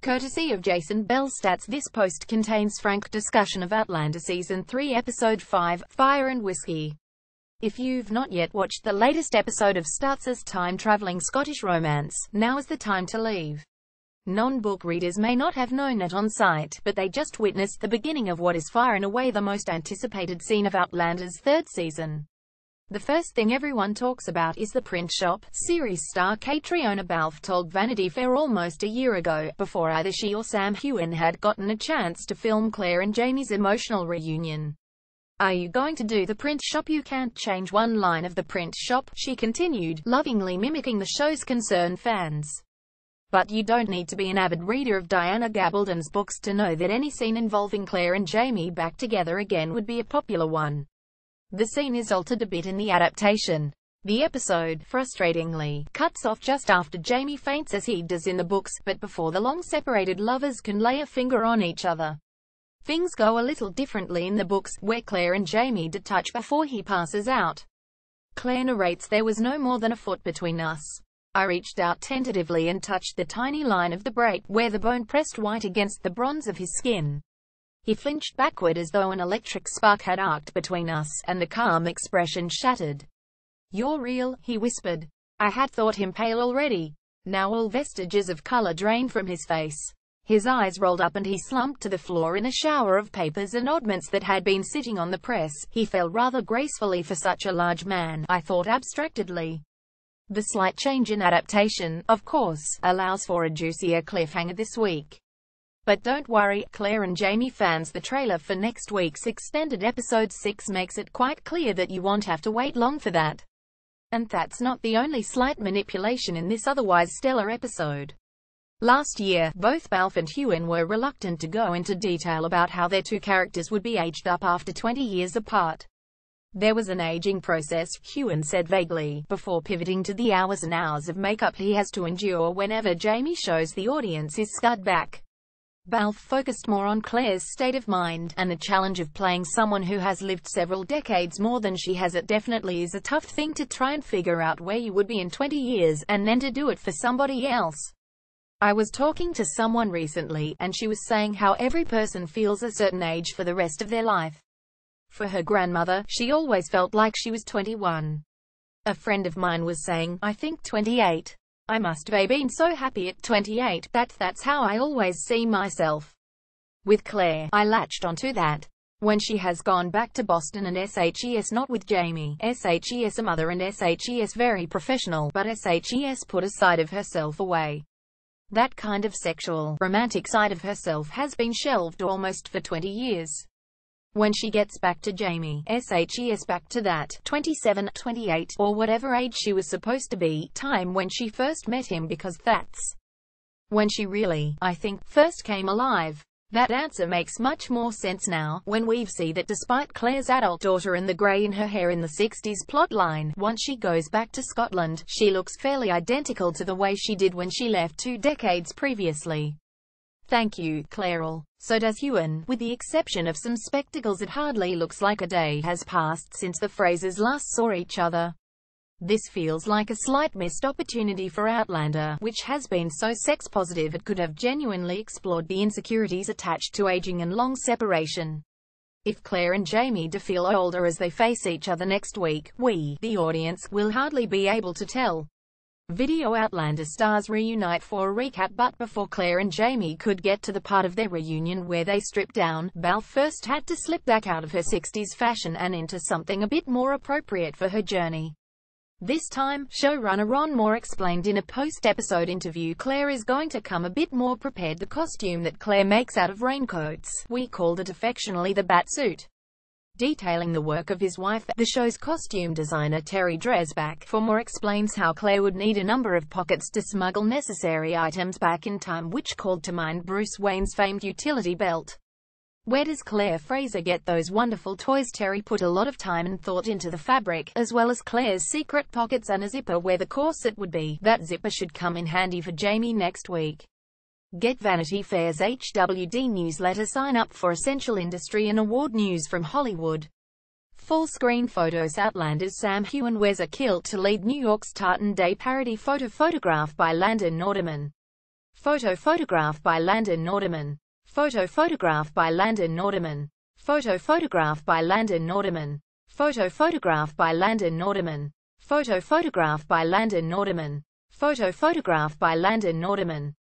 Courtesy of Jason Bellstats, this post contains frank discussion of Outlander Season 3 Episode 5, Fire and Whiskey. If you've not yet watched the latest episode of Stutz' time-traveling Scottish romance, now is the time to leave. Non-book readers may not have known it on sight, but they just witnessed the beginning of what is far and away the most anticipated scene of Outlander's third season. The first thing everyone talks about is the print shop. Series star Catriona Balfe told Vanity Fair almost a year ago, before either she or Sam Heughan had gotten a chance to film Claire and Jamie's emotional reunion. "Are you going to do the print shop? You can't change one line of the print shop," she continued, lovingly mimicking the show's concerned fans. "But you don't need to be an avid reader of Diana Gabaldon's books to know that any scene involving Claire and Jamie back together again would be a popular one." The scene is altered a bit in the adaptation. The episode, frustratingly, cuts off just after Jamie faints as he does in the books, but before the long-separated lovers can lay a finger on each other. Things go a little differently in the books, where Claire and Jamie do touch before he passes out. Claire narrates, "There was no more than a foot between us. I reached out tentatively and touched the tiny line of the break, where the bone pressed white against the bronze of his skin. He flinched backward as though an electric spark had arced between us, and the calm expression shattered. 'You're real,' he whispered. I had thought him pale already. Now all vestiges of color drained from his face. His eyes rolled up and he slumped to the floor in a shower of papers and oddments that had been sitting on the press. He fell rather gracefully for such a large man,' I thought abstractedly. The slight change in adaptation, of course, allows for a juicier cliffhanger this week. But don't worry, Claire and Jamie fans, the trailer for next week's extended episode 6 makes it quite clear that you won't have to wait long for that. And that's not the only slight manipulation in this otherwise stellar episode. Last year, both Balfe and Heughan were reluctant to go into detail about how their two characters would be aged up after 20 years apart. "There was an aging process," Heughan said vaguely, before pivoting to the hours and hours of makeup he has to endure whenever Jamie shows the audience his scud back. Balfe focused more on Claire's state of mind, and the challenge of playing someone who has lived several decades more than she has. It definitely is a tough thing to try and figure out where you would be in 20 years, and then to do it for somebody else. I was talking to someone recently, and she was saying how every person feels a certain age for the rest of their life. For her grandmother, she always felt like she was 21. A friend of mine was saying, "I think 28. I must have been so happy at 28, that's how I always see myself." With Claire, I latched onto that. When she has gone back to Boston and SHES, not with Jamie, SHES a mother and SHES very professional, but SHES put a side of herself away. That kind of sexual, romantic side of herself has been shelved almost for 20 years. When she gets back to Jamie, SHES back to that 27, 28, or whatever age she was supposed to be, time when she first met him, because that's when she really, I think, first came alive. That answer makes much more sense now, when we see that despite Claire's adult daughter and the grey in her hair in the 60s plotline, once she goes back to Scotland, she looks fairly identical to the way she did when she left 2 decades previously. Thank you, Clairel. So does Heughan. With the exception of some spectacles, it hardly looks like a day has passed since the Frasers last saw each other. This feels like a slight missed opportunity for Outlander, which has been so sex-positive it could have genuinely explored the insecurities attached to aging and long separation. If Claire and Jamie do feel older as they face each other next week, we, the audience, will hardly be able to tell. Video Outlander stars reunite for a recap, but before Claire and Jamie could get to the part of their reunion where they strip down, Balfe first had to slip back out of her 60s fashion and into something a bit more appropriate for her journey. This time, showrunner Ron Moore explained in a post-episode interview, Claire is going to come a bit more prepared. The costume that Claire makes out of raincoats, we called it affectionately the bat suit. Detailing the work of his wife, the show's costume designer Terry Dresbach, for more explains how Claire would need a number of pockets to smuggle necessary items back in time, which called to mind Bruce Wayne's famed utility belt. Where does Claire Fraser get those wonderful toys? Terry put a lot of time and thought into the fabric, as well as Claire's secret pockets and a zipper where the corset would be. That zipper should come in handy for Jamie next week. Get Vanity Fair's HWD newsletter. Sign up for essential industry and award news from Hollywood. Full screen photos. Outlander's Sam Heughan wears a kilt to lead New York's Tartan Day parody photo, photographed by Landon Nordeman. Photograph by Landon Nordeman. Photograph by Landon Nordeman. Photograph by Landon Nordeman. Photograph by Landon Nordeman. Photograph by Landon Nordeman. Photograph by Landon Nordeman.